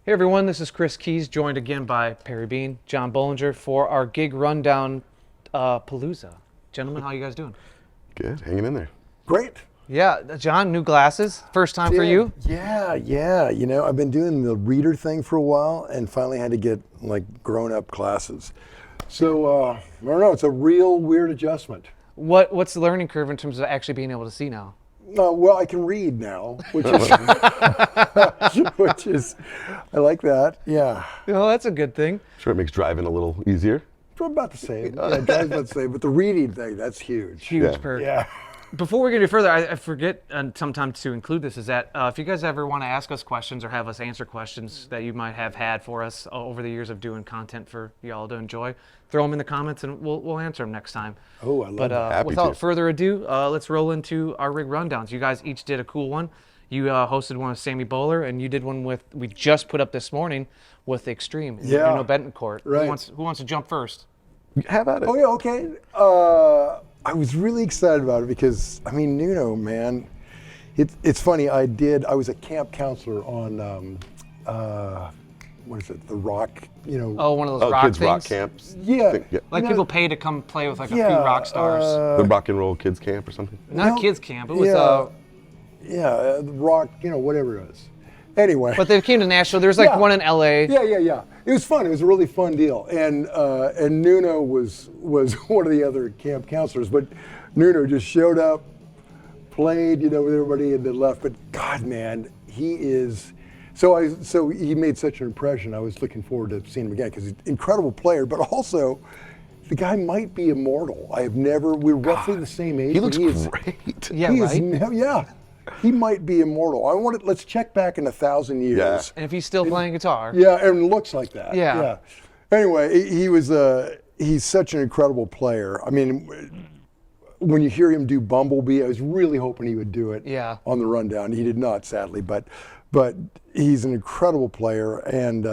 Hey everyone, this is Chris Kies, joined again by Perry Bean, John Bohlinger for our gig rundown palooza. Gentlemen, how you guys doing? Good, hanging in there. Great. Yeah, John, new glasses. First time for you? Yeah. You know, I've been doing the reader thing for a while and finally had to get like grown-up glasses. So, I don't know, it's a real weird adjustment. What's the learning curve in terms of actually being able to see now? Well, I can read now, which is, I like that. Yeah. Oh, that's a good thing. Sure, it makes driving a little easier. I'm about to say, yeah, guys about to say, but the reading thing, that's huge. Huge perk. Yeah. Before we get any further, I forget sometimes to include this, is that if you guys ever want to ask us questions or have us answer questions that you might have had for us over the years of doing content for y'all to enjoy, throw them in the comments and we'll answer them next time. Oh, I love that. Happy Without to. further ado, let's roll into our rig rundowns. You guys each did a cool one. You hosted one with Sammy Boller, and you did one we just put up this morning with Extreme. Yeah. Nuno Bettencourt. Right. Who wants to jump first? Have at it. Oh, yeah, okay. I was really excited about it because, I mean, Nuno, man, it's funny. I was a camp counselor on, what is it, the rock, you know. Oh, one of those rock kids things? rock camps. Yeah. Like No, people pay to come play with like a few yeah, rock stars. The rock and roll kids camp or something. Not no, kids camp. It was the rock, you know, whatever it is. Anyway. but they came to Nashville. There's like Yeah. one in LA. Yeah. It was fun. It was a really fun deal. And Nuno was one of the other camp counselors, but Nuno just showed up, played, you know, with everybody and then left. But God, man, he is. So he made such an impression. I was looking forward to seeing him again because he's an incredible player, but also the guy might be immortal. We're roughly the same age. He looks but is, great. Yeah, he right? Is, yeah. He might be immortal. Let's check back in 1,000 years. Yeah. And if he's still playing guitar. Yeah, and looks like that. Yeah. Anyway, he's such an incredible player. I mean, when you hear him do Bumblebee, I was really hoping he would do it on the rundown. He did not, sadly, but he's an incredible player, and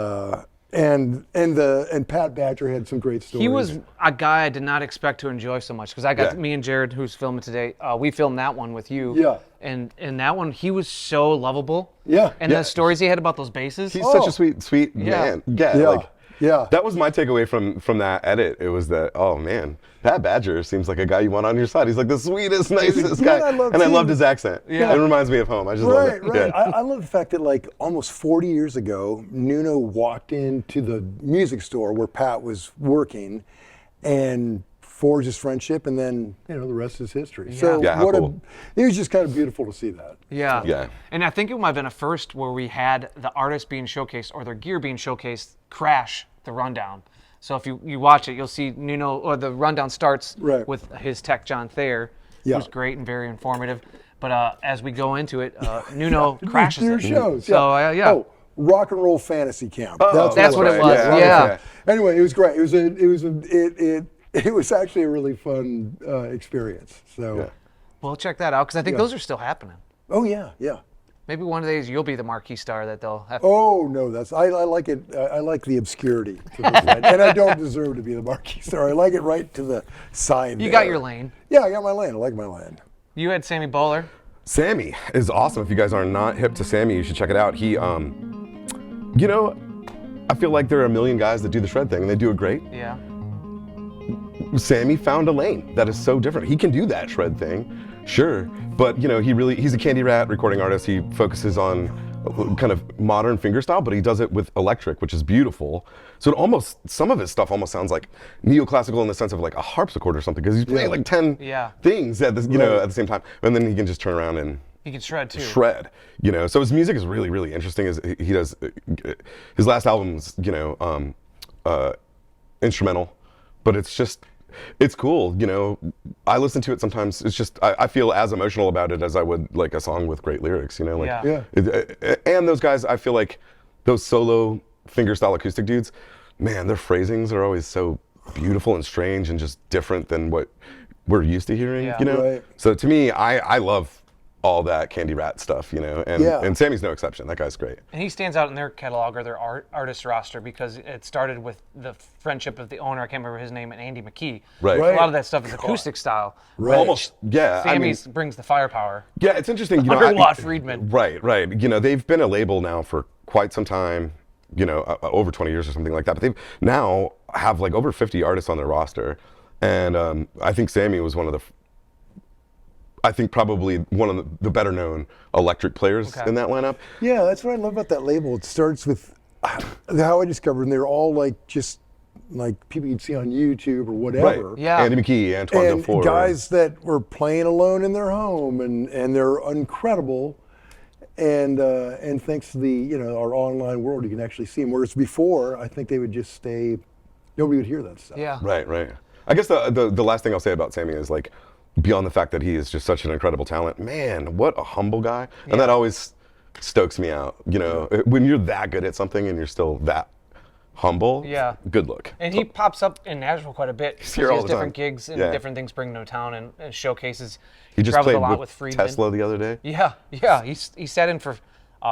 Pat Badger had some great stories. He was a guy I did not expect to enjoy so much because I got me and Jared, who's filming today. We filmed that one with you. Yeah. And in that one, he was so lovable. Yeah. And the stories he had about those basses. He's such a sweet man. Yeah. That was my takeaway from that edit. It was that, oh man, Pat Badger seems like a guy you want on your side. He's like the sweetest, nicest guy. I loved his accent. Yeah. It reminds me of home. I just love it. Right. Yeah. I love the fact that like almost 40 years ago, Nuno walked into the music store where Pat was working and forged his friendship, and then, you know, the rest is history. Yeah. So Cool. It was just kind of beautiful to see that. Yeah. Yeah. And I think it might have been a first where we had the artists being showcased or their gear being showcased crash the rundown. So if you watch it, you'll see Nuno, or the rundown starts with his tech, John Thayer, who's great and very informative. But as we go into it, Nuno crashes Your it. shows. So, Oh, rock and roll fantasy camp. That's what it was. Yeah. Anyway, it was great. It was actually a really fun experience. So. Well, check that out because I think those are still happening. Oh yeah. Maybe one of the days you'll be the marquee star that they'll have. Oh no, I like it. I like the obscurity to the side, and I don't deserve to be the marquee star. I like it right to the side. You got your lane. Yeah, I got my lane. I like my lane. You had Sammy Boller. Sammy is awesome. If you guys are not hip to Sammy, you should check it out. He, you know, I feel like there are a million guys that do the shred thing and they do it great. Yeah. Sammy found a lane that is so different. He can do that shred thing, sure, but you know, he's a Candy Rat recording artist. He focuses on kind of modern fingerstyle, but he does it with electric, which is beautiful. So some of his stuff almost sounds like neoclassical in the sense of like a harpsichord or something, because he's playing like 10 things at the same time, and then he can just turn around and he can shred too. You know. So his music is really, really interesting. He does his last album's, you know, instrumental, but it's cool, you know. I listen to it sometimes. It's just I feel as emotional about it as I would like a song with great lyrics, you know. Like, and those guys, I feel like those solo fingerstyle acoustic dudes, man, their phrasings are always so beautiful and strange and just different than what we're used to hearing, you know. Right. So to me, I love all that Candy Rat stuff, you know, and Sammy's no exception. That guy's great. And he stands out in their catalog or their artist roster because it started with the friendship of the owner, I can't remember his name, and Andy McKee. Right. A lot of that stuff is acoustic style. Right. Almost, yeah. Sammy's brings the firepower. Yeah, it's interesting. You know, Underwatt Friedman. Right. You know, they've been a label now for quite some time. over 20 years or something like that. But they now have like over 50 artists on their roster. And I think Sammy was probably one of the better known electric players in that lineup. Yeah, that's what I love about that label. It starts with how I discovered them. They're all like just like people you'd see on YouTube or whatever. Right. Yeah. Andy McKee, Antoine and Delfour. Guys that were playing alone in their home, and they're incredible. And thanks to the our online world, you can actually see them. Whereas before, I think they would just stay. Nobody would hear that stuff. Yeah. Right. I guess the last thing I'll say about Sammy is like, beyond the fact that he is just such an incredible talent, man, what a humble guy. And that always stokes me out. When you're that good at something and you're still that humble, good look. And he pops up in Nashville quite a bit. He's here all the different time. gigs and different things bring him to town and showcases. He just travels played a lot with Friedman. Tesla the other day. Yeah. He sat in for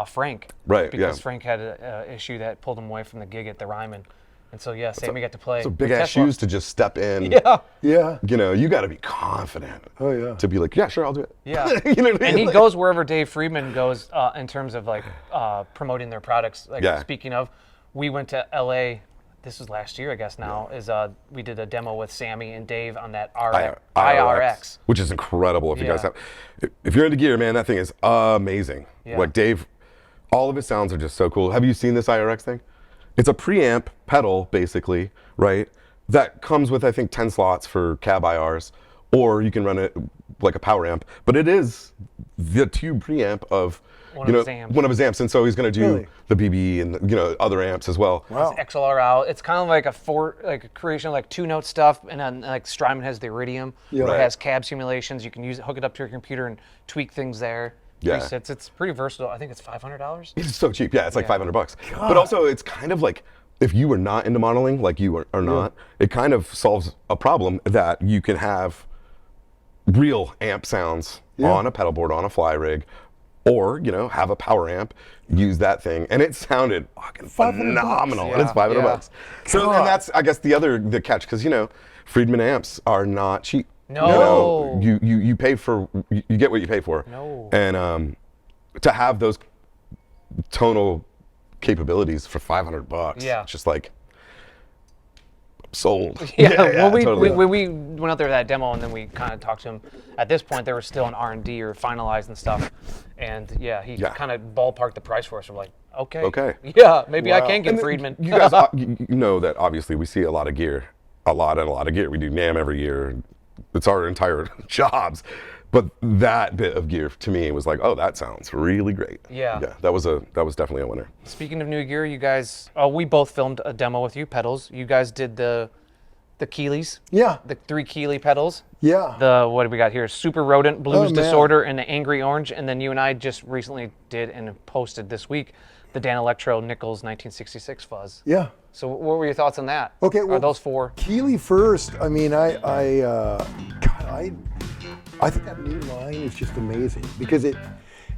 Frank. Right, because Frank had an issue that pulled him away from the gig at the Ryman. And so, Sammy got to play. So big ass shoes to just step in. Yeah. You got to be confident. Oh, yeah. To be like, yeah, sure, I'll do it. Yeah. You know what I mean? And he goes wherever Dave Friedman goes in terms of like promoting their products. Like speaking of, we went to LA. This was last year, I guess. Now we did a demo with Sammy and Dave on that IRX, which is incredible. If you guys if you're into gear, man, that thing is amazing. Yeah. Like Dave, all of his sounds are just so cool. Have you seen this IRX thing? It's a preamp pedal, basically, right? That comes with, I think, 10 slots for cab IRs, or you can run it like a power amp. But it is the tube preamp of one of his amps, and so he's going to do the BB and other amps as well. Wow. It's XLR out. It's kind of like a creation of like 2-note stuff, and then like Strymon has the Iridium, where it has cab simulations. You can hook it up to your computer and tweak things there. Presets. It's pretty versatile. I think it's $500. It's so cheap. Yeah, it's like $500. But also, it's kind of like, if you were not into modeling, like you are not, it kind of solves a problem that you can have real amp sounds on a pedal board, on a fly rig, or have a power amp, use that thing, and it sounded fucking phenomenal. And it's $500. So and that's, I guess, the catch, because Friedman amps are not cheap. No. You pay for, you get what you pay for. No. And to have those tonal capabilities for $500, it's just like, sold. When we totally. we went out there to that demo, and then we kind of talked to him. At this point, they were still in R&D or finalized and stuff. And he kind of ballparked the price for us. We're like, okay. Yeah, maybe I can get Friedman. You guys, you know that obviously we see a lot of gear, a lot of gear. We do NAMM every year. It's our entire jobs. But that bit of gear to me was like, oh, that sounds really great. Yeah. That was definitely a winner. Speaking of new gear, you guys, we both filmed a demo with you, pedals. You guys did the Keeleys. Yeah. The 3 Keeley pedals. Yeah. What do we got here? Super Rodent, Blues Disorder, and the Angry Orange. And then you and I just recently did and posted this week the Danelectro Nichols 1966 fuzz. Yeah. So what were your thoughts on that? Okay. Well, are those 4? Keeley first. I mean, I think that new line is just amazing because it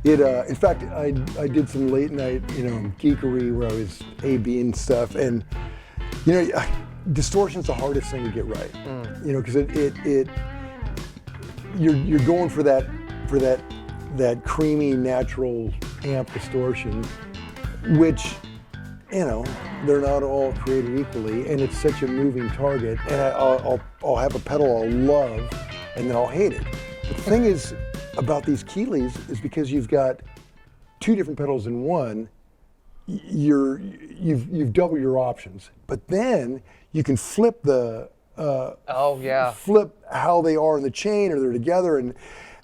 in fact, I did some late night, geekery where I was A/B and stuff, and distortion's the hardest thing to get right, because you're going for that creamy natural amp distortion, which they're not all created equally, and it's such a moving target. And I'll have a pedal I'll love, and then I'll hate it. But the thing is about these Keeleys is because you've got 2 different pedals in one, you've doubled your options. But then you can flip flip how they are in the chain or they're together,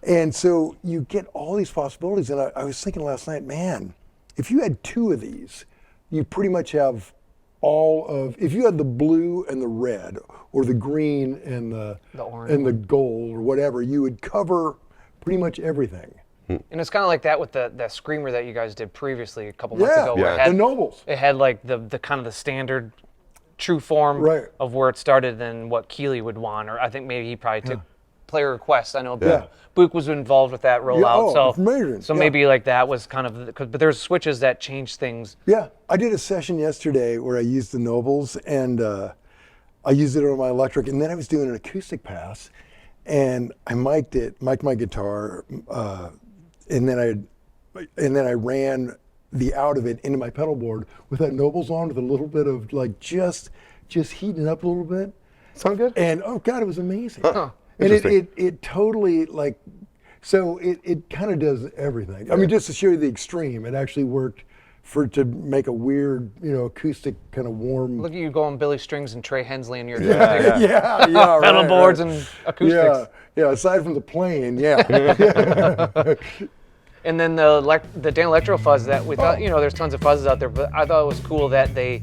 and so you get all these possibilities. And I was thinking last night, man, if you had 2 of these, you pretty much have if you had the blue and the red, or the green and the orange and the gold, or whatever, you would cover pretty much everything. And it's kind of like that with the Screamer that you guys did previously a couple months ago. Where it had, the Nobles. It had like the kind of the standard true form of where it started than what Keeley would want, or I think maybe he probably took player requests. I know Book was involved with that rollout, it's amazing. So maybe like that was kind of, but there's switches that change things. Yeah, I did a session yesterday where I used the Nobles, and I used it on my electric, and then I was doing an acoustic pass, and I mic'd my guitar, and then I ran the out of it into my pedal board with that Nobles on with a little bit of like just heating up a little bit. Sound good? And oh God, it was amazing. Huh. And Interesting. it totally like, so it kind of does everything. I mean, just to show you the extreme, it actually worked to make a weird, acoustic kind of warm. Look at you going Billy Strings and Trey Hensley in your Yeah, pedal right, boards right. and acoustics. Yeah, aside from the playing, yeah. And then the Danelectro fuzz that we thought, there's tons of fuzzes out there, but I thought it was cool that they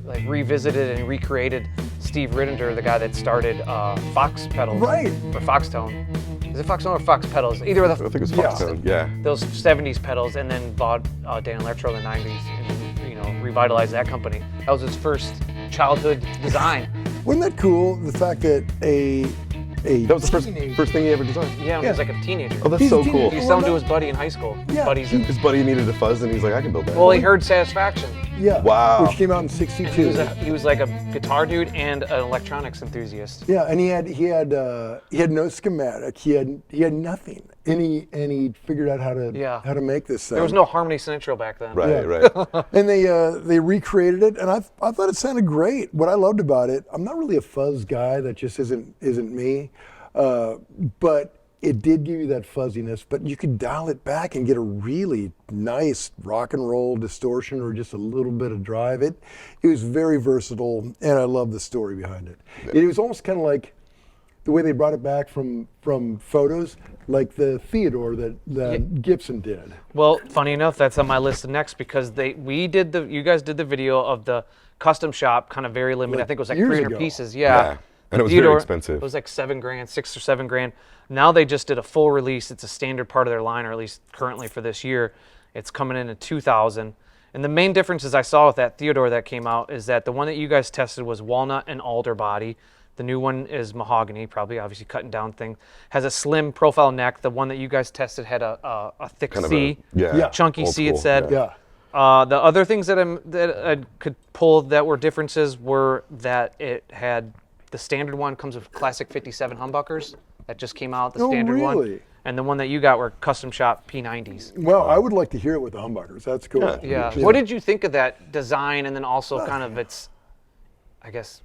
like revisited and recreated Steve Rittender, the guy that started Fox pedals. Right. Or Foxtone. Is it Foxtone or Fox pedals? Either of the. I think it's Foxtone. Yeah. Those 70s pedals, and then bought Danelectro in the 90s and revitalized that company. That was his first childhood design. Wasn't that cool? The fact that that was the first thing he ever designed. Yeah, when he was like a teenager. Oh, that's He's a so teenager. cool. He was selling to his buddy in high school. Yeah. Buddies. His buddy needed a fuzz, and he's like, I can build that. Well, he heard Satisfaction. Yeah. Wow. Which came out in '62. He was like a guitar dude and an electronics enthusiast. Yeah, and he had no schematic. He had nothing, and he figured out how to make this thing. There was no Harmony Sinistro back then. Right, right. And they recreated it, and I thought it sounded great. What I loved about it, I'm not really a fuzz guy. That just isn't me. But it did give you that fuzziness, but you could dial it back and get a really nice rock and roll distortion or just a little bit of drive. It was very versatile, and I love the story behind it. It was almost kind of like the way they brought it back from photos, like the Theodore that Gibson did. Well, funny enough, that's on my list next because you guys did the video of the custom shop, kind of very limited. I think it was like years 300 ago. pieces. Yeah. And it was Theodore, very expensive. It was like $7,000, $6,000 or $7,000. Now they just did a full release. It's a standard part of their line, or at least currently for this year. It's coming in at $2,000. And the main differences I saw with that Theodore that came out is that the one that you guys tested was walnut and alder body. The new one is mahogany, probably obviously cutting down thing. Has a slim profile neck. The one that you guys tested had a thick Kind of C, chunky old C. school, It said. Yeah. The other things that I could pull that were differences were that it had the standard one comes with classic 57 humbuckers that just came out. The standard really? one, and the one that you got were custom shop P90s. Well, I would like to hear it with the humbuckers. That's cool. Yeah. What did you think of that design, and then also kind of its, I guess,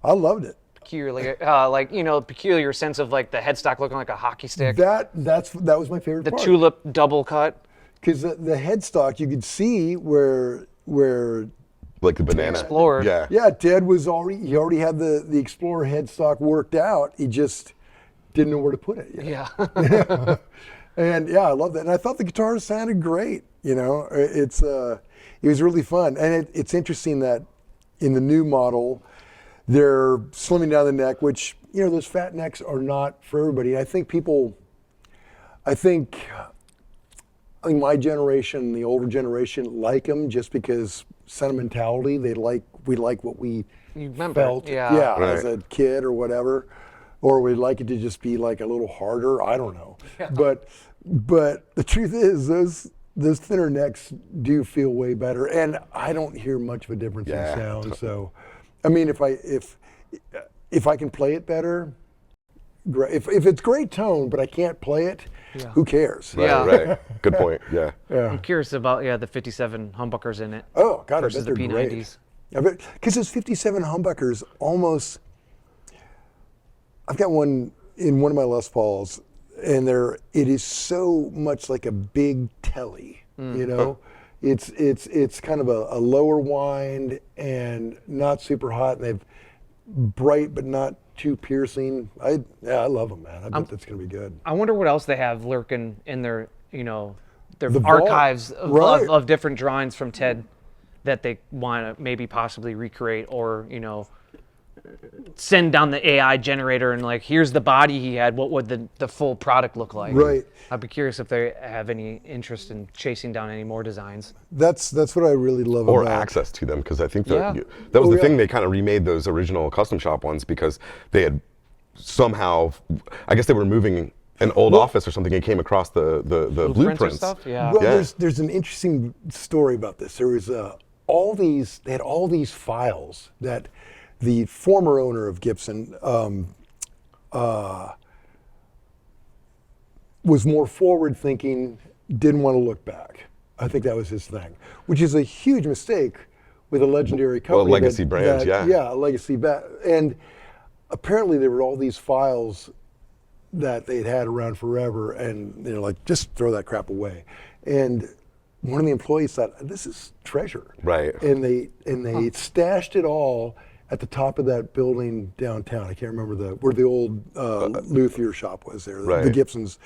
I loved it. peculiar sense of like the headstock looking like a hockey stick. That was my favorite The part. tulip double cut. Because the headstock, you could see where Like the banana. Explorer. Yeah. Ted he already had the Explorer headstock worked out. He just didn't know where to put it yet. Yeah. And yeah, I love that. And I thought the guitar sounded great. It was really fun. And it's interesting that in the new model, they're slimming down the neck, which, those fat necks are not for everybody. I think my generation, the older generation, like them just because sentimentality. We like what we felt, yeah. as a kid or whatever, or we'd like it to just be like a little harder. I don't know, but the truth is, those thinner necks do feel way better, and I don't hear much of a difference in sound. So, I mean, if I can play it better, great. If it's great tone, but I can't play it, who cares? Right. Good point. Yeah. I'm curious about the 57 humbuckers in it. Oh God, versus I bet the they're P90s. great. Because those 57 humbuckers almost. I've got one in one of my Les Pauls, and it is so much like a big telly. It's kind of a lower wind and not super hot, and they've bright but not too piercing. I love them, man. I bet that's gonna be good. I wonder what else they have lurking in their their The archives vault. of different drawings from Ted that they want to maybe possibly recreate, or send down the AI generator and like, here's the body he had. What would the full product look like? Right. I'd be curious if they have any interest in chasing down any more designs. That's what I really love Or about access to them, because I think that was the thing. They kind of remade those original custom shop ones because they had somehow, I guess they were moving an old office or something and came across the blueprints. Or stuff? Yeah. Well, there's an interesting story about this. There was they had all these files that the former owner of Gibson was more forward thinking, didn't want to look back. I think that was his thing, which is a huge mistake with a legendary company. Well, legacy brand, yeah. Yeah, a legacy and apparently there were all these files that they'd had around forever, and they're like, just throw that crap away. And one of the employees thought, this is treasure. Right. And they stashed it all at the top of that building downtown. I can't remember where the old luthier shop was there, right. the Gibson's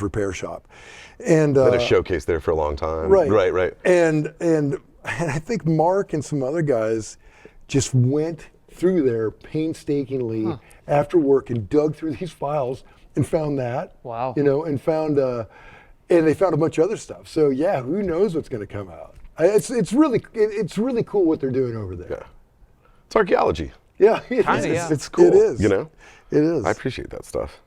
repair shop. And had a showcase there for a long time. Right. And I think Mark and some other guys just went through there painstakingly after work and dug through these files and found that. Wow. And found and they found a bunch of other stuff. So yeah, who knows what's going to come out? It's really cool what they're doing over there. Yeah. It's archaeology. Yeah, It's cool. It is. You know? It is. I appreciate that stuff.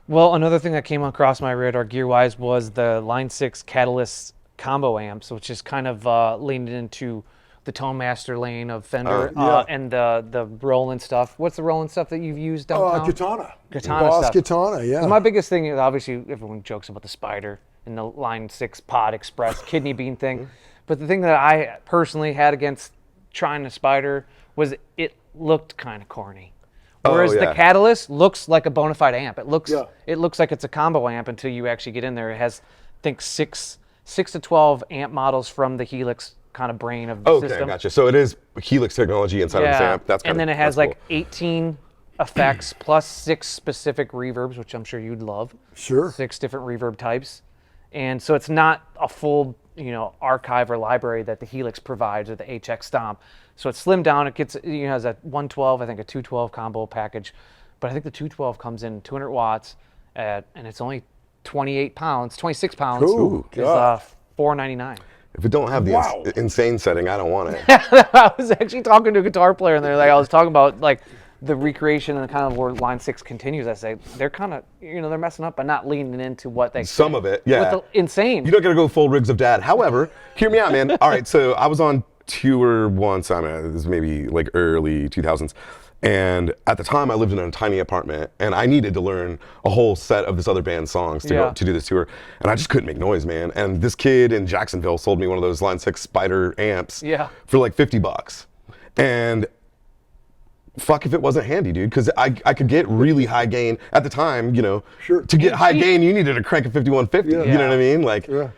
Well, another thing that came across my radar gear-wise was the Line 6 Catalyst combo amps, which is kind of leaned into the Tone Master lane of Fender and the Roland stuff. What's the Roland stuff that you've used downtown? Katana. Boss stuff. Katana, yeah. So my biggest thing is, obviously, everyone jokes about the Spider and the Line 6 Pod Express kidney bean thing. But the thing that I personally had against trying the Spider was it looked kind of corny. Whereas the Catalyst looks like a bona fide amp. It looks like it's a combo amp until you actually get in there. It has, I think, 6 to 12 amp models from the Helix kind of brain of the system. Okay, gotcha. So it is Helix technology inside of this amp. That's and then it has like 18 effects plus 6 specific reverbs, which I'm sure you'd love. Sure. 6 different reverb types. And so it's not a full, archive or library that the Helix provides or the HX Stomp. So it's slimmed down. It gets, has a 112, I think a 212 combo package. But I think the 212 comes in 200 watts and it's only 26 pounds. Ooh, is $499. If it don't have the insane setting, I don't want it. I was actually talking to a guitar player, and I was talking about like the recreation and kind of where Line 6 continues. I say they're kind of, they're messing up by not leaning into what they. Some of it, yeah. With the insane. You don't gotta go full rigs of dad. However, hear me out, man. All right, so I was on tour once. I mean, this was maybe like early 2000s. And at the time, I lived in a tiny apartment, and I needed to learn a whole set of this other band's songs to do this tour. And I just couldn't make noise, man. And this kid in Jacksonville sold me one of those Line 6 Spider amps for like $50. And fuck if it wasn't handy, dude, because I could get really high gain at the time. To get high gain, you needed to crank a 5150. You know what I mean? Like. Yeah.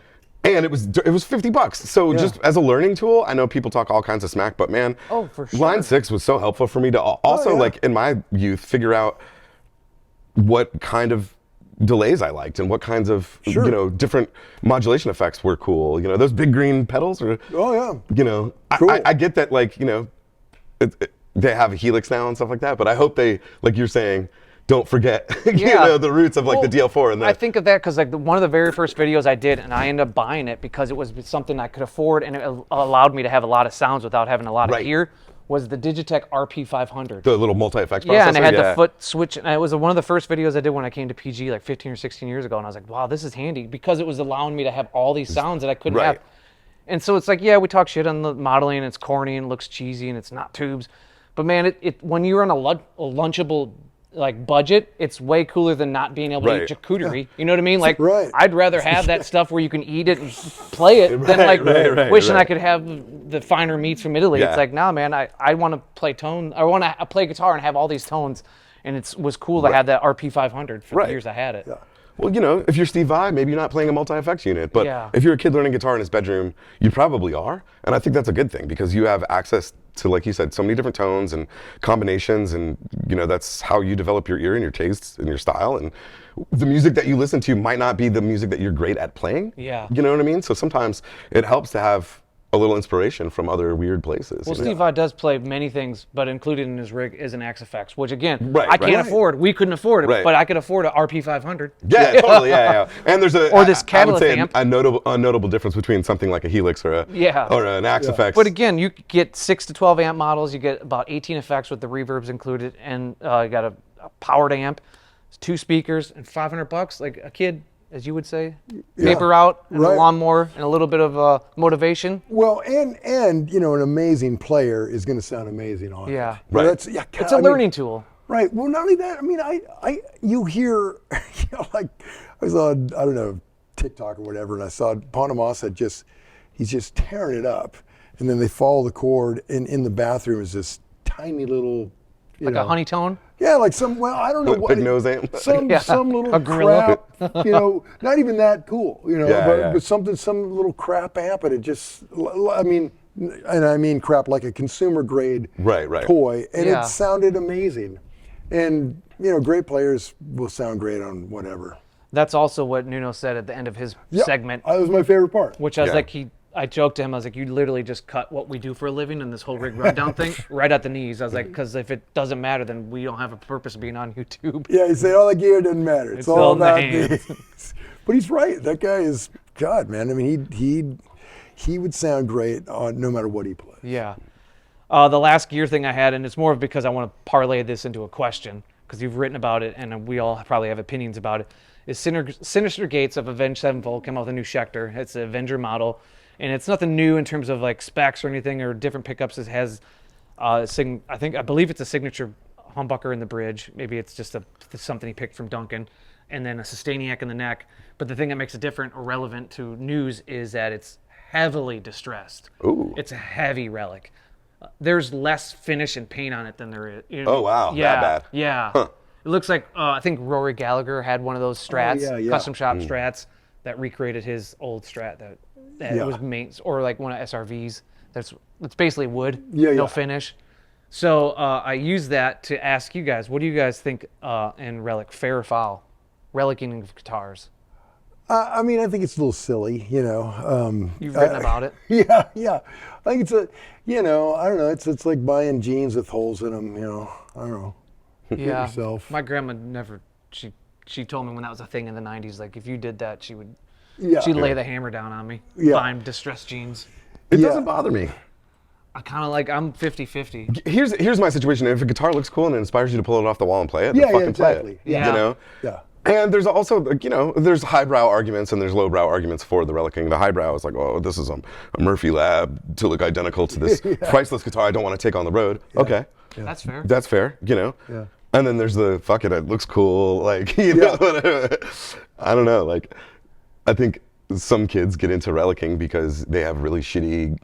And it was $50. So just as a learning tool, I know people talk all kinds of smack, but man, for sure. Line 6 was so helpful for me to also, like in my youth, figure out what kind of delays I liked and what kinds of different modulation effects were cool. Those big green pedals are. Cool. I get that, like they have a Helix now and stuff like that, but I hope they, like you're saying, don't forget the roots of like the DL4 and I think of that because like one of the very first videos I did, and I ended up buying it because it was something I could afford and it allowed me to have a lot of sounds without having a lot of gear, was the Digitech RP500. The little multi-effects processor? Yeah, and it had the foot switch, and it was one of the first videos I did when I came to PG like 15 or 16 years ago, and I was like, wow, this is handy because it was allowing me to have all these sounds that I couldn't have. And so it's like, we talk shit on the modeling, and it's corny and looks cheesy and it's not tubes, but man, when you're on a lunchable like budget, it's way cooler than not being able to eat charcuterie. You know what I mean? Like, I'd rather have that stuff where you can eat it and play it than like wishing I could have the finer meats from Italy. It's like, nah, man, I want to play tone. I want to play guitar and have all these tones. And it was cool to have that RP500 for the years I had it. Yeah. Well, if you're Steve Vai, maybe you're not playing a multi-effects unit, but if you're a kid learning guitar in his bedroom, you probably are. And I think that's a good thing because you have access to, like you said, so many different tones and combinations, and that's how you develop your ear and your tastes and your style. And the music that you listen to might not be the music that you're great at playing. Yeah. You know what I mean? So sometimes it helps to have a little inspiration from other weird places. Well, Steve Vai does play many things, but included in his rig is an Axe-Fx, which again, I can't afford. We couldn't afford it, but I could afford a RP500. Yeah, totally, yeah. And there's this Catalyst amp. A notable difference between something like a Helix or an Axe-Fx. But again, you get 6 to 12 amp models. You get about 18 effects with the reverbs included, and you got a powered amp, 2 speakers, and $500. Like a kid, as you would say, paper out, and a lawnmower, and a little bit of motivation. Well, and an amazing player is going to sound amazing on it. Yeah, right. It's a learning tool. Right. Well, not only that. I mean, you hear, like I was on, I don't know, TikTok or whatever, and I saw Panama had just he's just tearing it up. And then they follow the chord, and in the bathroom is this tiny little, like a honey tone? Yeah, like some, well, I don't know what. Big nose amp. Some little crap, not even that cool, but something, some little crap amp, and it just, I mean crap like a consumer grade toy, and it sounded amazing. And, great players will sound great on whatever. That's also what Nuno said at the end of his segment. That was my favorite part. Which I was like, I joked to him, I was like, you literally just cut what we do for a living and this whole rig rundown thing right at the knees. I was like, because if it doesn't matter, then we don't have a purpose of being on YouTube. Yeah, you say all the gear doesn't matter. It's all about these. But he's right. That guy is, God, man. I mean, he would sound great on no matter what he plays. Yeah. The last gear thing I had, and it's more because I want to parlay this into a question, because you've written about it and we all probably have opinions about it, is Synyster Gates of Avenged Sevenfold came out with a new Schecter. It's an Avenger model. And it's nothing new in terms of like specs or anything or different pickups. It has, I believe it's a signature humbucker in the bridge. Maybe it's just something he picked from Duncan, and then a Sustainiac in the neck. But the thing that makes it different or relevant to news is that it's heavily distressed. Ooh. It's a heavy Relic. There's less finish and paint on it than there is. Oh wow, yeah, that bad. Yeah. Huh. It looks like I think Rory Gallagher had one of those Strats, custom shop Strats that recreated his old Strat that was made, or like one of SRVs. It's basically wood, no finish. So I use that to ask you guys, what do you guys think in Relic, fair or foul, Relic'ing of guitars? I mean, I think it's a little silly, You've written about it. Yeah. I think it's I don't know. It's like buying jeans with holes in them. I don't know. Yeah. Yourself. My grandma never. She told me when that was a thing in the '90s. Like if you did that, she'd lay the hammer down on me. Yeah. Buying distressed jeans. It doesn't bother me. I kind of like. I'm 50-50. Here's my situation. If a guitar looks cool and it inspires you to pull it off the wall and play it, then fucking exactly. play it. Yeah. Yeah. And there's also, there's highbrow arguments and there's lowbrow arguments for the Relic'ing. The highbrow is like, oh, this is a Murphy Lab to look identical to this priceless guitar I don't want to take on the road. Yeah. Okay. Yeah. That's fair. That's fair, Yeah. And then there's the, fuck it looks cool, like, whatever. I don't know, like, I think some kids get into Relic'ing because they have really shitty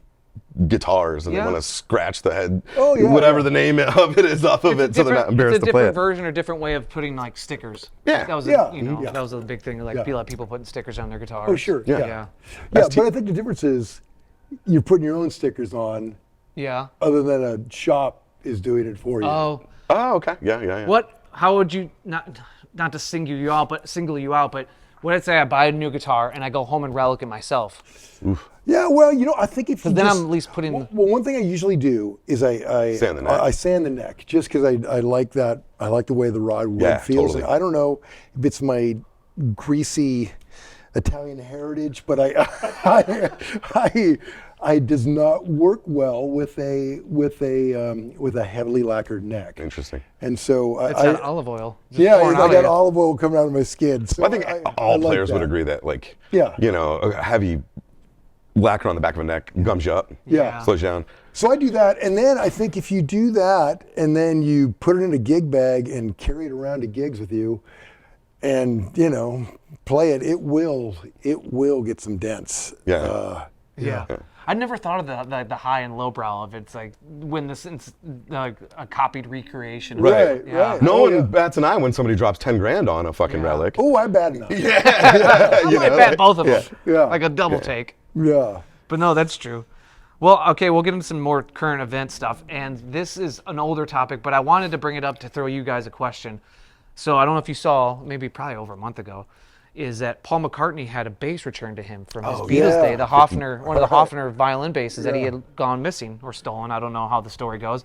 guitars and they want to scratch the head, whatever the name of it is off of it, so they're not embarrassed to play it. It's a different version or different way of putting like stickers. Yeah. That was that was a big thing. Like people putting stickers on their guitars. Oh sure. Yeah. But I think the difference is you're putting your own stickers on. Yeah. Other than a shop is doing it for you. Oh, okay. Yeah. How would you not to single you out, but what I'd say I buy a new guitar and I go home and Relic it myself. Oof. Yeah, well, I think if you then I'm at least putting. Well, one thing I usually do is I sand the neck just because I like that. I like the way the rod wood feels. Totally. I don't know if it's my greasy Italian heritage, but I does not work well with a heavily lacquered neck. Interesting. And so it's got olive oil. I got olive oil coming out of my skin. So I think all players would agree that, like, a heavy lacquer on the back of a neck gums you up. Yeah. Slows you down. So I do that, and then I think if you do that, and then you put it in a gig bag and carry it around to gigs with you, and play it, it will get some dents. Yeah. Yeah. I never thought of the high and low brow of it. It's like when a copied recreation. Right. No one bats an eye when somebody drops 10 grand on a fucking Relic. Oh, I bat enough. I might bat both of them. Yeah. Like a double take. Yeah. But no, that's true. Well, okay, we'll get into some more current event stuff. And this is an older topic, but I wanted to bring it up to throw you guys a question. So I don't know if you saw, probably over a month ago, is that Paul McCartney had a bass returned to him from his Beatles day, the Hofner, one of the Hofner violin basses that he had gone missing or stolen. I don't know how the story goes.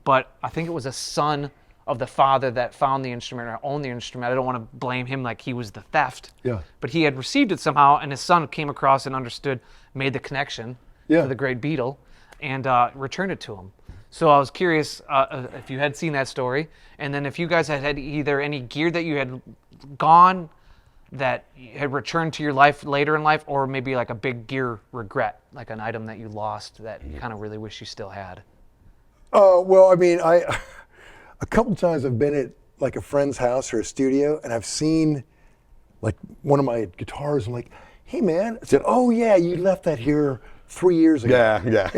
But I think it was a son of the father that found the instrument or owned the instrument. I don't want to blame him like he was the theft. Yeah. But he had received it somehow, and his son came across and understood, made the connection to the great Beatle, and returned it to him. So I was curious if you had seen that story, and then if you guys had either any gear that you had gone that had returned to your life later in life, or maybe like a big gear regret, like an item that you lost that you kind of really wish you still had. Well, a couple times I've been at like a friend's house or a studio, and I've seen like one of my guitars. I'm like, hey man, I said, oh yeah, you left that here 3 years ago. Yeah.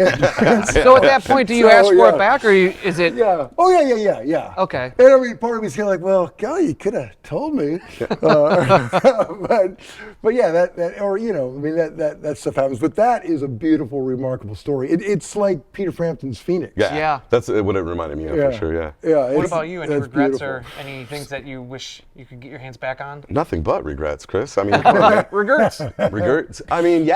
So at that point, do you ask for it back, or is it? Yeah. Oh yeah. Okay. And I mean, part of me's kind of like, well, God, you could have told me. But yeah, that or I mean that stuff happens. But that is a beautiful, remarkable story. It's like Peter Frampton's Phoenix. Yeah. That's what it reminded me of for sure. Yeah. Yeah. What about you? Any regrets beautiful. or any things that you wish you could get your hands back on? Nothing but regrets, Chris. I mean, come on, man. Regrets. Regrets. I mean,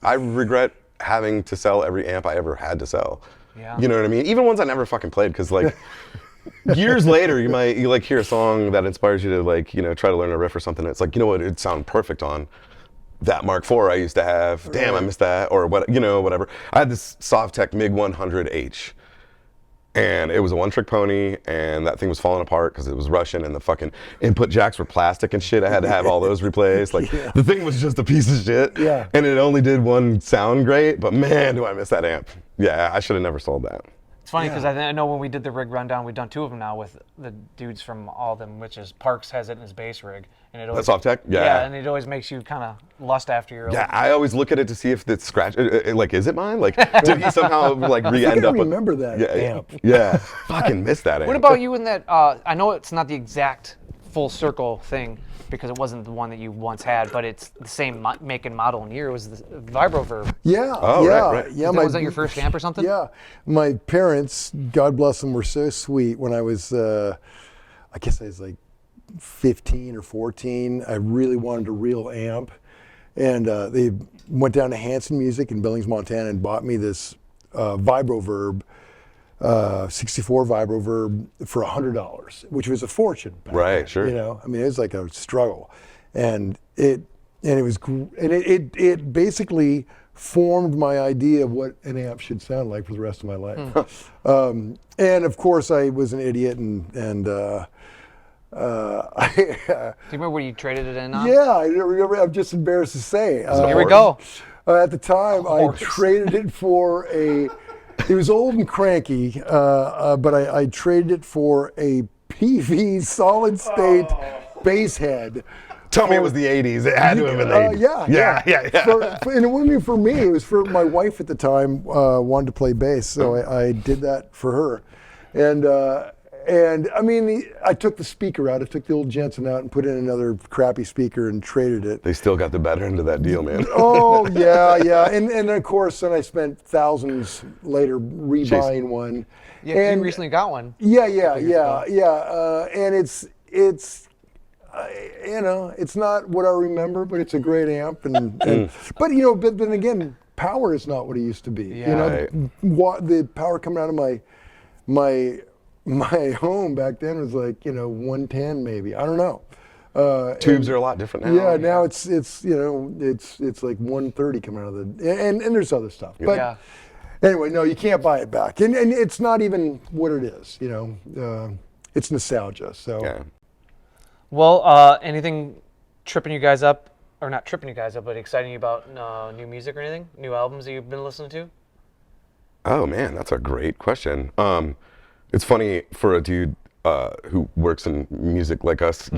I regret having to sell every amp I ever had to sell. Yeah. You know what I mean? Even ones I never fucking played, because like years later, you like hear a song that inspires you to like try to learn a riff or something. It's like, you know what, it'd sound perfect on that Mark IV I used to have. Damn, I missed that, or what, whatever. I had this Sovtek MiG 100H. And it was a one-trick pony, and that thing was falling apart because it was Russian, and the fucking input jacks were plastic and shit. I had to have all those replaced. Like, the thing was just a piece of shit. Yeah. And it only did one sound great, but man, do I miss that amp. Yeah, I should have never sold that. It's funny because I know when we did the rig rundown, we've done 2 of them now with the dudes from all of them, which is Parks has it in his bass rig, and it always Sovtek? Yeah. Yeah, and it always makes you kind of lust after your. Yeah, I always look at it to see if it's scratched. Like, is it mine? Like, did he somehow like re-end up? I remember that amp. Yeah, fucking miss that amp. What about you in that? I know it's not the exact full circle thing because it wasn't the one that you once had, but it's the same make and model and year. It was the Vibroverb. Yeah. Oh, yeah, right. Yeah. Was that your first amp or something? Yeah. My parents, God bless them, were so sweet. When I was, I guess I was like 15 or 14, I really wanted a real amp. And they went down to Hanson Music in Billings, Montana and bought me this Vibroverb, 64 Vibroverb for $100, which was a fortune. Right, then, sure. I mean, it was like a struggle. And it basically formed my idea of what an amp should sound like for the rest of my life. And of course, I was an idiot and Do you remember what you traded it in on? yeah, I remember. I'm just embarrassed to say. Here we go. At the time, I traded it for a. It was old and cranky, but I traded it for a PV solid state bass head. Tell me it was the 80s. It had to have been the 80s. Yeah. And it wasn't even for me. It was for my wife at the time. Wanted to play bass, so I did that for her. And I mean, I took the speaker out. I took the old Jensen out and put in another crappy speaker and traded it. They still got the better end of that deal, man. Oh yeah. And of course, then I spent thousands later rebuying one. Yeah, and you recently got one. Yeah. And it's it's not what I remember, but it's a great amp. But then again, power is not what it used to be. Yeah. The power coming out of my home back then was like 110 maybe. I don't know. Tubes are a lot different now. Yeah, now it's like 130 coming out of the and there's other stuff. But anyway, no, you can't buy it back, and it's not even what it is. It's nostalgia. So. Yeah. Well, anything tripping you guys up, or not tripping you guys up, but exciting you about new music or anything? New albums that you've been listening to? Oh man, that's a great question. It's funny for a dude who works in music like us.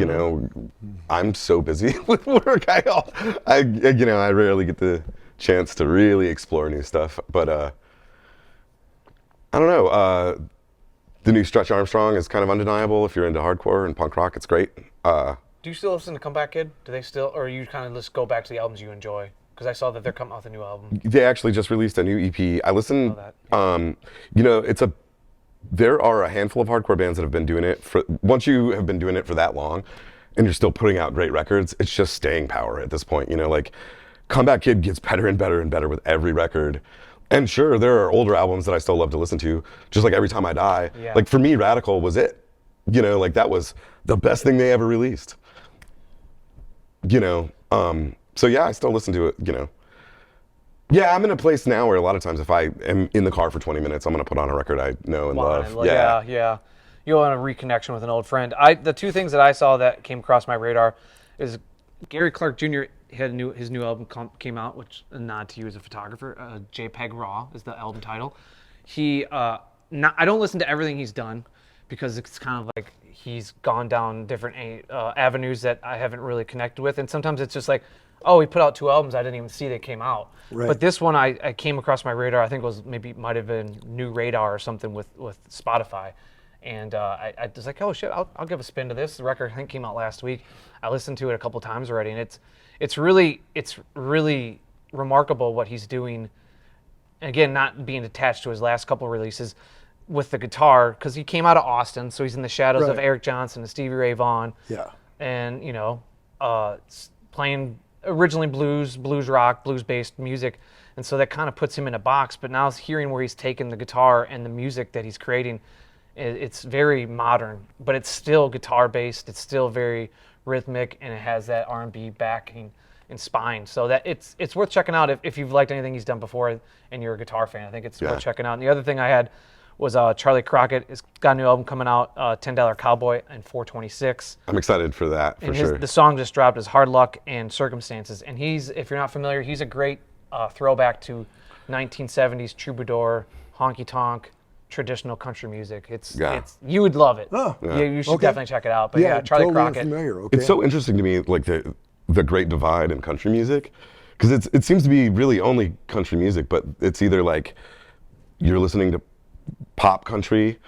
I'm so busy with work. I rarely get the chance to really explore new stuff. But I don't know. The new Stretch Armstrong is kind of undeniable. If you're into hardcore and punk rock, it's great. Do you still listen to Comeback Kid? Do they still, or you kind of just go back to the albums you enjoy? Because I saw that they're coming out with a new album. They actually just released a new EP. I listened. There are a handful of hardcore bands that have been doing it for. Once you have been doing it for that long, and you're still putting out great records, it's just staying power at this point. Like Comeback Kid gets better and better and better with every record. And sure, there are older albums that I still love to listen to, just like Every Time I Die. Yeah. Like for me, Radical was it. That was the best thing they ever released. So yeah, I still listen to it, Yeah, I'm in a place now where a lot of times if I am in the car for 20 minutes, I'm going to put on a record I know and love. Yeah. You'll want a reconnection with an old friend. The 2 things that I saw that came across my radar is Gary Clark Jr. had his new album came out, which a nod to you as a photographer. JPEG Raw is the album title. I don't listen to everything he's done because it's kind of like he's gone down different avenues that I haven't really connected with, and sometimes it's just like oh, he put out 2 albums I didn't even see they came out. Right. But this one I came across my radar. I think it was might have been New Radar or something with Spotify. And I was like, oh shit, I'll give a spin to this. The record I think came out last week. I listened to it a couple times already, and it's really remarkable what he's doing. Again, not being attached to his last couple releases with the guitar, because he came out of Austin, so he's in the shadows of Eric Johnson and Stevie Ray Vaughan. Yeah. And playing originally blues rock, blues-based music, and so that kind of puts him in a box. But now hearing where he's taken the guitar and the music that he's creating, it's very modern, but it's still guitar-based. It's still very rhythmic, and it has that R&B backing and spine. So that it's worth checking out if you've liked anything he's done before and you're a guitar fan. I think it's worth checking out. And the other thing I had was Charley Crockett has got a new album coming out, $10 Cowboy and 426. I'm excited for that, for sure. The song just dropped is Hard Luck and Circumstances. And if you're not familiar, he's a great throwback to 1970s troubadour, honky-tonk, traditional country music. It's you would love it. Oh, yeah. You should definitely check it out. But Charley totally Crockett. Unfamiliar. Okay. It's so interesting to me, like the great divide in country music, because it seems to be really only country music, but it's either like you're listening to pop country,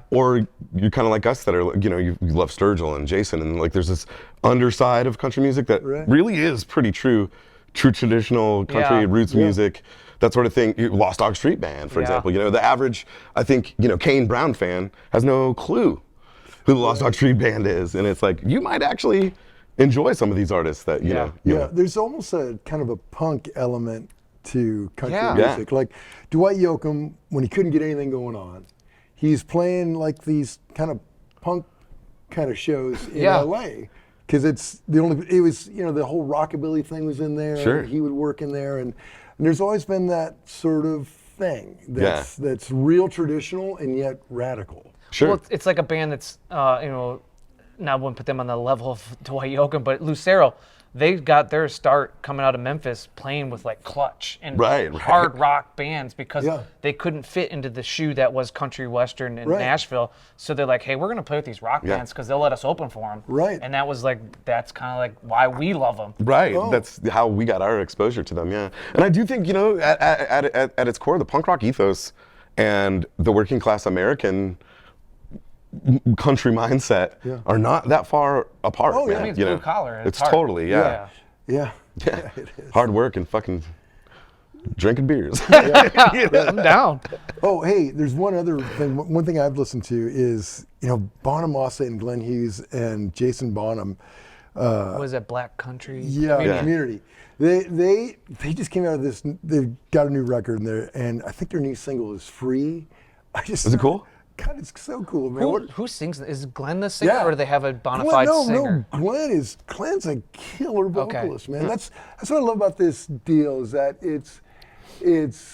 or you're kind of like us that are, you love Sturgill and Jason, and like there's this underside of country music that really is pretty true traditional country roots music, that sort of thing. Lost Dog Street Band, for example, the average, I think, Kane Brown fan has no clue who the Lost Dog Street Band is, and it's like you might actually enjoy some of these artists that you know. There's almost a kind of a punk element to country music. Like Dwight Yoakam, when he couldn't get anything going on, he's playing like these kind of punk kind of shows in LA, because it was the whole rockabilly thing was in there. Sure. He would work in there, and there's always been that sort of thing that's real traditional and yet radical. Sure. Well, it's like a band that's now I wouldn't put them on the level of Dwight Yoakam, but Lucero, they got their start coming out of Memphis playing with like Clutch and hard rock bands, because they couldn't fit into the shoe that was country western in Nashville. So they're like, hey, we're going to play with these rock bands because they'll let us open for them. Right. And that's kind of like why we love them. Right. Oh. That's how we got our exposure to them. Yeah. And I do think, at its core, the punk rock ethos and the working class American country mindset are not that far apart. Oh, man. I mean, it's blue collar. It's totally, Yeah. Yeah. It is. Hard work and fucking drinking beers. I'm down. Oh, hey, there's one other thing. One thing I've listened to is, Bonamassa and Glenn Hughes and Jason Bonham. Was it Black Country? Community. They just came out of this. They've got a new record in there, and I think their new single is Free. Is it cool? God, it's so cool, man. Who sings? Is Glenn the singer, or do they have a bona fide singer? No, Glenn's a killer vocalist, man. That's what I love about this deal, is that it's.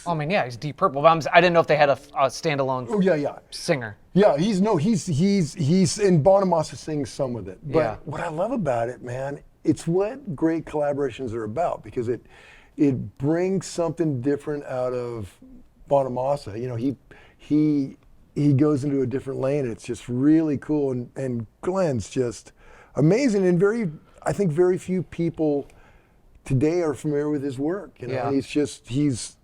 I mean, he's Deep Purple. But I didn't know if they had a standalone. Singer. Yeah, he's and Bonamassa sings some with it. But what I love about it, man, it's what great collaborations are about, because it brings something different out of Bonamassa. He goes into a different lane. It's just really cool, and Glenn's just amazing, and I think very few people today are familiar with his work. He's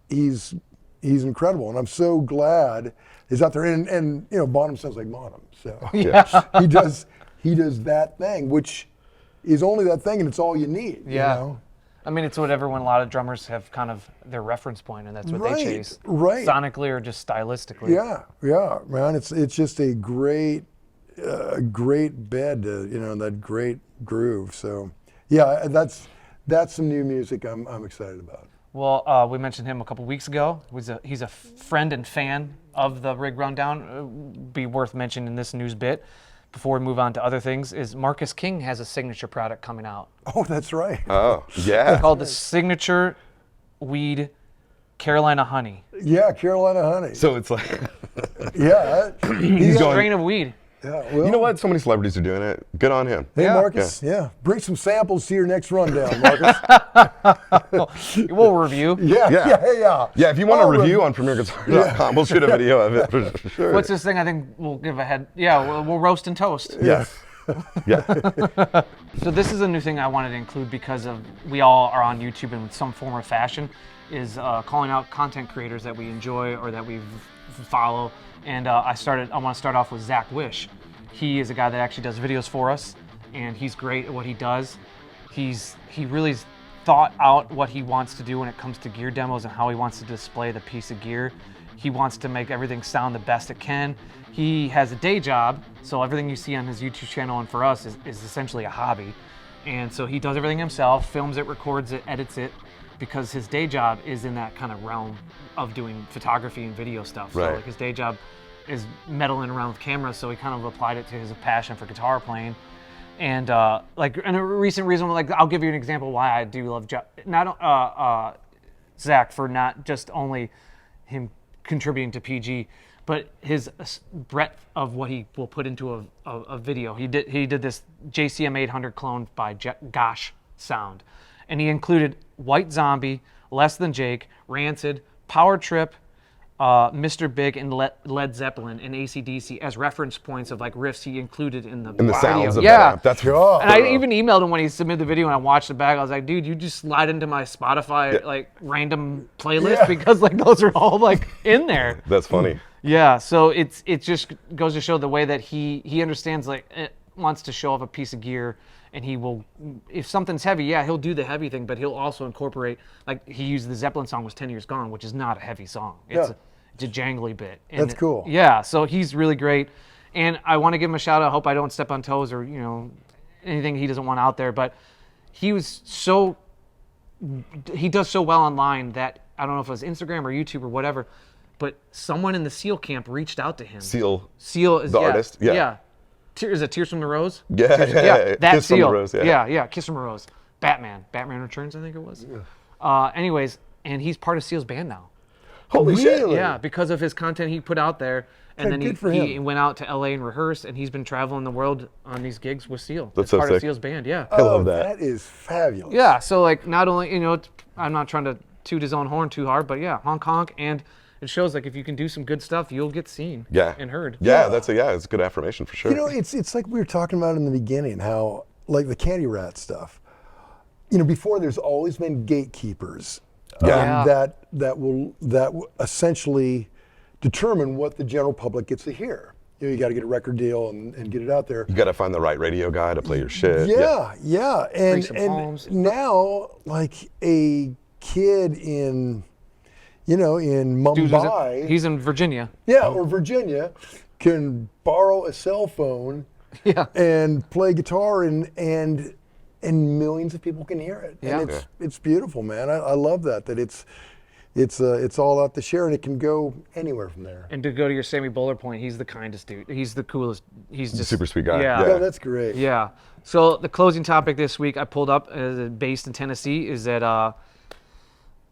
incredible, and I'm so glad he's out there. And Bonham sounds like Bonham, so he does that thing, which is only that thing, and it's all you need. I mean, it's what a lot of drummers have kind of their reference point, and that's what they chase. Right. Sonically or just stylistically. Yeah, man. It's just a great bed to, that great groove. So, that's some new music I'm excited about. Well, we mentioned him a couple weeks ago. He's a friend and fan of the Rig Rundown. Be worth mentioning in this news bit, before we move on to other things, is Marcus King has a signature product coming out. Oh, that's right. Oh, yeah. It's called the Signature Weed Carolina Honey. Yeah, Carolina Honey. So it's like... He's a strain of weed. Yeah, well, you know what? So many celebrities are doing it. Good on him. Hey, Marcus. Yeah. Bring some samples to your next rundown, Marcus. We'll review. Yeah. If you want a review on PremierGuitar.com, we'll shoot a video of it for sure. What's this thing? I think we'll give a head. Yeah, we'll roast and toast. Yes. Yeah. So this is a new thing I wanted to include because we all are on YouTube in some form or fashion, is calling out content creators that we enjoy or that we follow. And I want to start off with Zach Wish. He is a guy that actually does videos for us, and he's great at what he does. He really thought out what he wants to do when it comes to gear demos and how he wants to display the piece of gear. He wants to make everything sound the best it can. He has a day job, so everything you see on his YouTube channel and for us is essentially a hobby. And so he does everything himself, films it, records it, edits it, because his day job is in that kind of realm of doing photography and video stuff. Right. So like his day job is meddling around with cameras, so he kind of applied it to his passion for guitar playing. And a recent reason, like I'll give you an example why I do love Zach, for not just only him contributing to PG, but his breadth of what he will put into a video. He did this JCM 800 clone by Gosh Sound, and he included White Zombie, Less Than Jake, Rancid, Power Trip, Mr. Big, and Led Zeppelin and AC/DC as reference points of like riffs he included in the And the sounds of yeah. that. That's Cool. And I even emailed him when he submitted the video, and I watched it back. I was like, dude, you just slide into my Spotify like random playlist because like those are all like in there. That's funny. Yeah, so it just goes to show the way that he understands, like, wants to show off a piece of gear, and he will, if something's heavy, yeah, he'll do the heavy thing, but he'll also incorporate, like he used the Zeppelin song was 10 Years Gone, which is not a heavy song. It's a jangly bit. And That's cool. Yeah, so he's really great, and I want to give him a shout out. I hope I don't step on toes or anything he doesn't want out there, but he does so well online that I don't know if it was Instagram or YouTube or whatever, but someone in the SEAL camp reached out to him. Seal is the artist? Yeah. Yeah. Is it Tears from the Rose? Yeah, That Kiss from the SEAL. Rose, yeah. Yeah, Kiss from the Rose. Batman Returns, I think it was. Yeah. Anyways, and he's part of SEAL's band now. Holy shit. Really? Yeah, because of his content he put out there. And then good for he him. went out to LA and rehearsed, and he's been traveling the world on these gigs with SEAL. That's so part of sick. SEAL's band, yeah. I love that. That is fabulous. Yeah, so like not only, I'm not trying to toot his own horn too hard, but yeah, honk, and it shows like if you can do some good stuff, you'll get seen and heard. Yeah, it's a good affirmation for sure. It's like we were talking about in the beginning, how like the Candy Rat stuff. Before there's always been gatekeepers that will essentially determine what the general public gets to hear. You got to get a record deal and get it out there. You got to find the right radio guy to play your shit. Yeah. Bring some And homes. now, like a kid in Mumbai, He's in Virginia. or Virginia, can borrow a cell phone and play guitar and millions of people can hear it. Yeah. And it's beautiful, man. I love that it's all out to share, and it can go anywhere from there. And to go to your Sammy Boller point, he's the kindest dude. He's the coolest. He's just Super sweet guy. Yeah. Yeah, that's great. Yeah. So the closing topic this week I pulled up, based in Tennessee, is that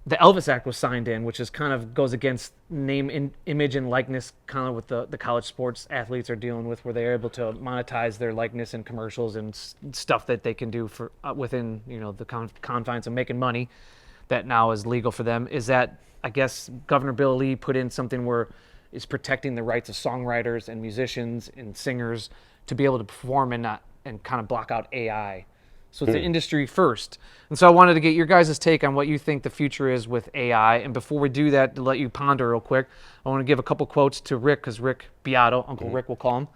the Elvis Act was signed in, which is kind of goes against name, image, and likeness, kind of what the college sports athletes are dealing with, where they're able to monetize their likeness in commercials and stuff that they can do for within the confines of making money. That now is legal for them. Is that, I guess, Governor Bill Lee put in something where it's protecting the rights of songwriters and musicians and singers to be able to perform and kind of block out AI. So it's an industry first. And so I wanted to get your guys' take on what you think the future is with AI. And before we do that, to let you ponder real quick, I want to give a couple quotes to Rick, because Rick Beato, Uncle Rick we'll call him,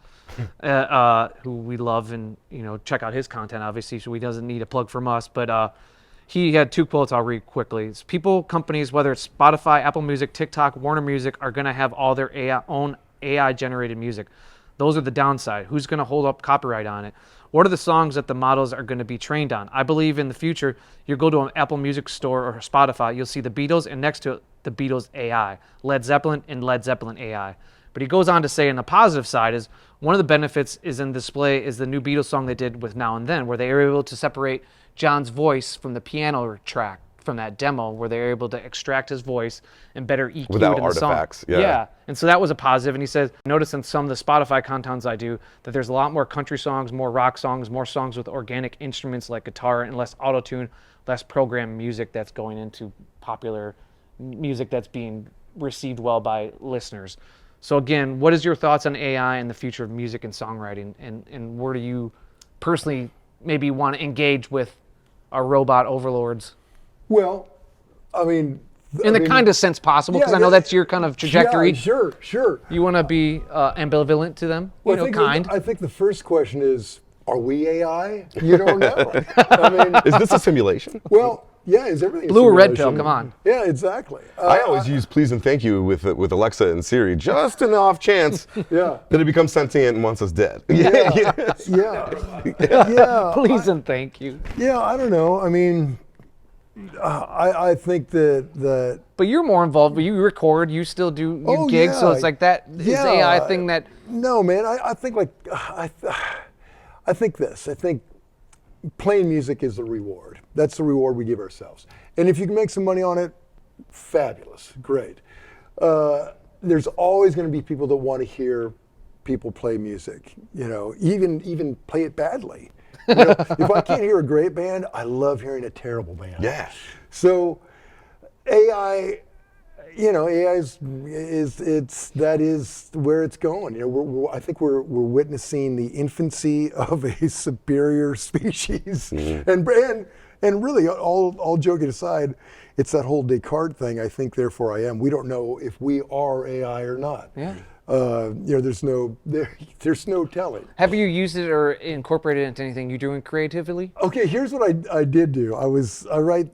who we love, and check out his content, obviously, so he doesn't need a plug from us. But he had two quotes I'll read quickly. It's people, companies, whether it's Spotify, Apple Music, TikTok, Warner Music, are going to have all their own AI-generated music. Those are the downside. Who's going to hold up copyright on it? What are the songs that the models are going to be trained on? I believe in the future, you go to an Apple Music store or Spotify, you'll see the Beatles, and next to it, the Beatles AI, Led Zeppelin, and Led Zeppelin AI. But he goes on to say, on the positive side, is one of the benefits is in display is the new Beatles song they did with Now and Then, where they were able to separate John's voice from the piano track from that demo, where they were able to extract his voice and better EQ without it in the song. artifacts. Yeah. And so that was a positive. And he says, notice in some of the Spotify contents I do that there's a lot more country songs, more rock songs, more songs with organic instruments like guitar, and less auto-tune, less programmed music that's going into popular music that's being received well by listeners. So again, what is your thoughts on AI and the future of music and songwriting, and where do you personally maybe want to engage with our robot overlords? Well, I mean, in the kindest sense possible, because I know that's your kind of trajectory. Yeah, sure. You want to be ambivalent to them, Well, kind. I think the first question is, are we AI? You don't know. I mean, Is this a simulation? well, yeah, is everything Blue or red pill? Come on. Yeah, exactly. I always use please and thank you with Alexa and Siri, just in the off chance Yeah. that it becomes sentient and wants us dead. Yeah. Please and thank you. Yeah, I don't know. I mean, I think that. But you're more involved. You record. You still do your gigs. So it's like that is AI thing that. No, man. I think I think this. I think playing music is the reward. That's the reward we give ourselves. And if you can make some money on it, fabulous, great. There's always going to be people that want to hear people play music. Even play it badly. If I can't hear a great band, I love hearing a terrible band. Yeah. So AI, AI that is where it's going. I think we're witnessing the infancy of a superior species. And really, all joking aside, it's that whole Descartes thing. I think, therefore I am. We don't know if we are AI or not. Yeah. There's no telling. Have you used it or incorporated it into anything you're doing creatively? Okay, here's what I did do. I write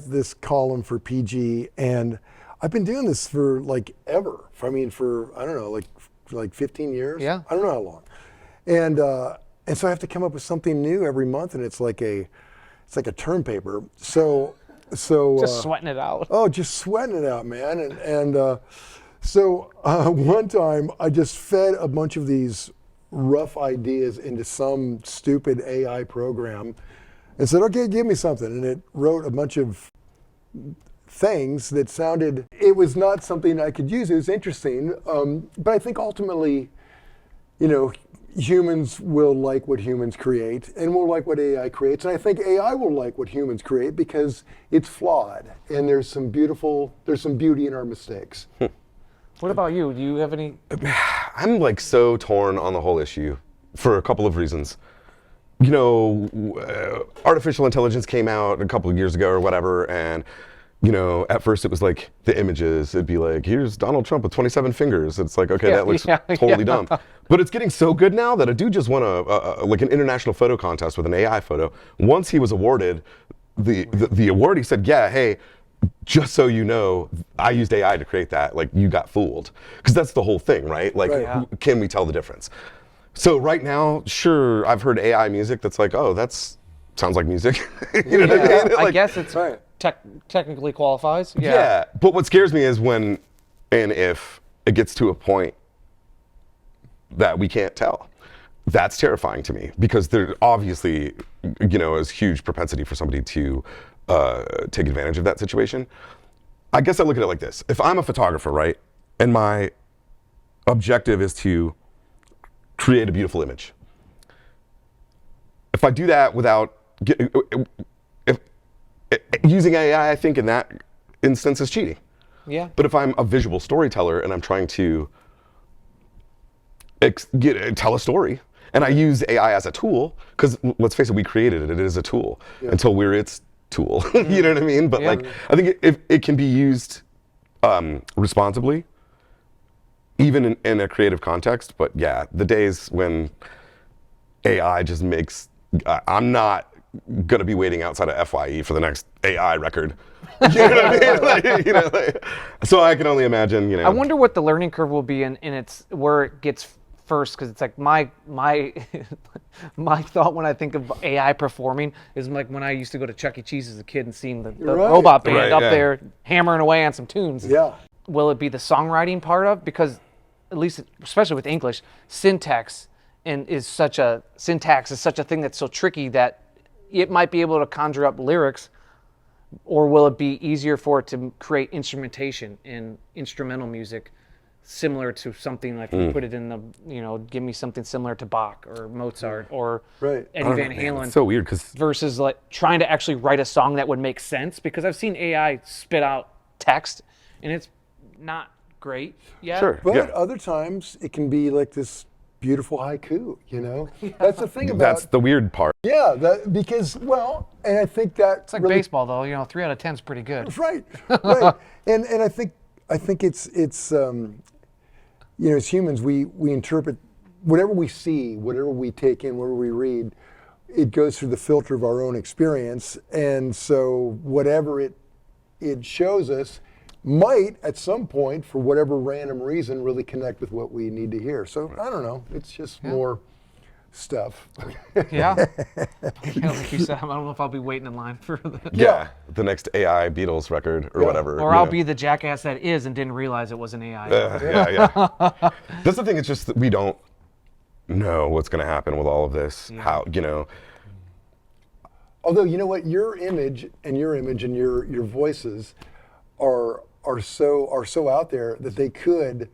this column for PG, and I've been doing this for ever. I mean, for I don't know, like 15 years. Yeah. I don't know how long. And so I have to come up with something new every month, and it's like a term paper. So Just sweating it out. Oh, just sweating it out, man. So one time I just fed a bunch of these rough ideas into some stupid AI program and said, okay, give me something. And it wrote a bunch of things that sounded, it was not something I could use. It was interesting. But I think ultimately, humans will like what humans create and will like what AI creates. And I think AI will like what humans create because it's flawed and there's some beauty in our mistakes. What about you? Do you have any? I'm so torn on the whole issue for a couple of reasons. Artificial intelligence came out a couple of years ago or whatever, and at first it was like the images. It'd be like, here's Donald Trump with 27 fingers. It's like, okay, that looks totally dumb. But it's getting so good now that a dude just won an international photo contest with an AI photo. Once he was awarded the award, he said, yeah, hey, just so you know, I used AI to create that. You got fooled. Because that's the whole thing, right? Can we tell the difference? So right now, sure, I've heard AI music that's like, oh, sounds like music. You know what I mean? I guess it's technically qualifies. Yeah. But what scares me is when and if it gets to a point that we can't tell. That's terrifying to me because there obviously, is huge propensity for somebody to take advantage of that situation. I guess I look at it like this. If I'm a photographer, right, and my objective is to create a beautiful image. If I do that without using AI, I think in that instance is cheating. Yeah. But if I'm a visual storyteller and I'm trying to tell a story, and I use AI as a tool, because let's face it, we created it. It is a tool until we're its tool. You know what I mean? But I think if it can be used responsibly, even in a creative context. But yeah, the days when AI just makes, I'm not gonna be waiting outside of FYE for the next AI record. You know what I mean? So I can only imagine. I wonder what the learning curve will be in its where it gets first, because it's like my thought when I think of AI performing is like when I used to go to Chuck E. Cheese as a kid and seeing the robot band up there hammering away on some tunes. Yeah. Will it be the songwriting part of? Because at least, especially with English, syntax is such a thing that's so tricky that it might be able to conjure up lyrics, or will it be easier for it to create instrumentation in instrumental music similar to something like you put it in the, give me something similar to Bach or Mozart or Eddie Van Halen. It's so weird versus trying to actually write a song that would make sense, because I've seen AI spit out text and it's not great yet. Sure. But other times it can be like this beautiful haiku, you know? That's the thing about... That's the weird part. Yeah, because, well, and I think that... It's like baseball, though. You know, 3 out of 10 is pretty good. Right, right. And I think it's you know, as humans, we interpret whatever we see, whatever we take in, whatever we read, it goes through the filter of our own experience. And so whatever it shows us might, at some point, for whatever random reason, really connect with what we need to hear. So I don't know. It's just more stuff. Yeah. Like you said, I don't know if I'll be waiting in line for the... Yeah, the next AI Beatles record or whatever. Or I'll be the jackass that is and didn't realize it was an AI. Yeah. That's the thing. It's just that we don't know what's going to happen with all of this. Yeah. How, you know. Although, you know what, your image and your voices are so out there that they could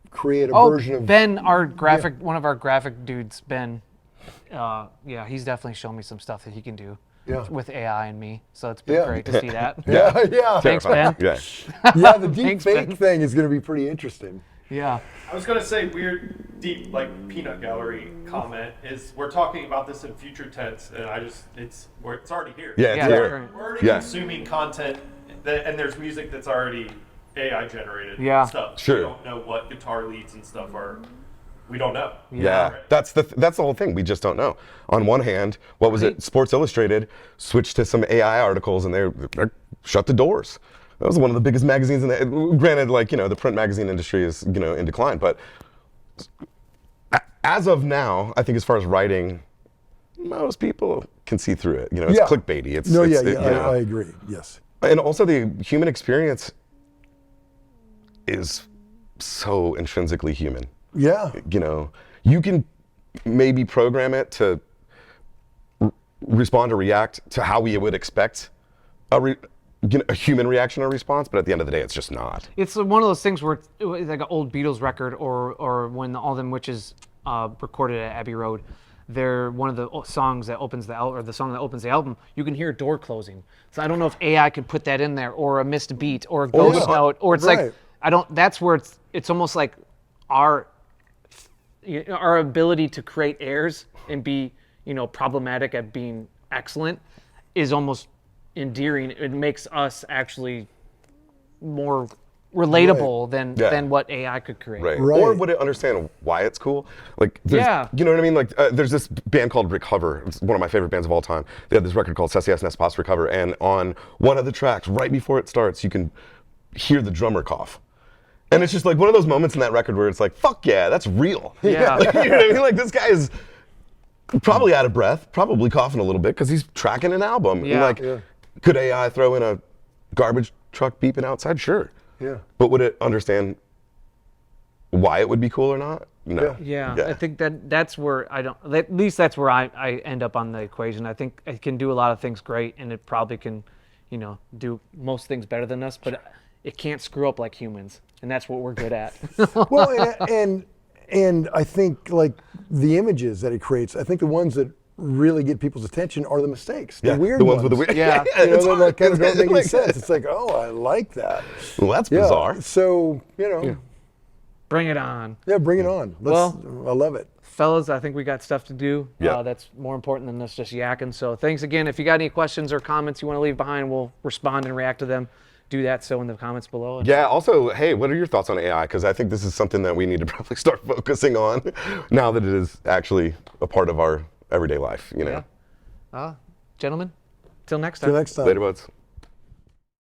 create a version of Ben, our graphic, one of our graphic dudes, Ben. Yeah, he's definitely shown me some stuff that he can do with AI and me. So it's been great to see that. Yeah. Thanks, Ben. Yeah. Yeah, the deep Thanks, fake Ben. thing is going to be pretty interesting. Yeah. I was gonna say weird, deep, like peanut gallery comment is we're talking about this in future tense, and it's already here. Yeah, it's here. We're already consuming content, and there's music that's already AI generated. Stuff. Sure. We don't know what guitar leads and stuff are. We don't know. Yeah, that's the whole thing. We just don't know. On one hand, what was it? Sports Illustrated switched to some AI articles, and they shut the doors. That was one of the biggest magazines in the. Granted, like, you know, the print magazine industry is, you know, in decline, but as of now, I think as far as writing, most people can see through it. You know, it's clickbaity. I agree. Yes. And also, the human experience is so intrinsically human. Yeah. You know, you can maybe program it to respond or react to how we would expect a human reaction or response, but at the end of the day, it's just not. It's one of those things where it's like an old Beatles record, or when All Them Witches recorded at Abbey Road. They're one of the songs that opens the album, or the song that opens the album. You can hear a door closing. So I don't know if AI can put that in there, or a missed beat, or a ghost note, or it's like I don't. That's where it's almost like our ability to create errors and be, you know, problematic at being excellent is almost endearing. It makes us actually more relatable than what AI could create. Right. Or would it understand why it's cool? Like, you know what I mean? Like, there's this band called Recover. It's one of my favorite bands of all time. They had this record called Cesias Nespas Recover, and on one of the tracks, right before it starts, you can hear the drummer cough. And it's just like one of those moments in that record where it's like, fuck yeah, that's real. Yeah. Like, you know what I mean? Like, this guy is probably out of breath, probably coughing a little bit because he's tracking an album. Yeah. And like, could AI throw in a garbage truck beeping outside? Sure. Yeah. But would it understand why it would be cool or not? No. Yeah. I think that's where at least that's where I end up on the equation. I think it can do a lot of things great, and it probably can, you know, do most things better than us, but it can't screw up like humans, and that's what we're good at. Well, and I think, like, the images that it creates, I think the ones that really get people's attention are the mistakes, the weird ones. With the weird. Yeah. You know, that like kind of don't make any sense. It's like, oh, I like that. Well, that's bizarre. So, you know. Bring it on. Yeah, bring it on. I love it. Fellas, I think we got stuff to do. Yeah. That's more important than us just yakking. So thanks again. If you got any questions or comments you want to leave behind, we'll respond and react to them. Do that so in the comments below. Yeah, also, hey, what are your thoughts on AI? Because I think this is something that we need to probably start focusing on now that it is actually a part of our everyday life, you know? Yeah. Gentlemen, till next time. Till next time. Later, buds.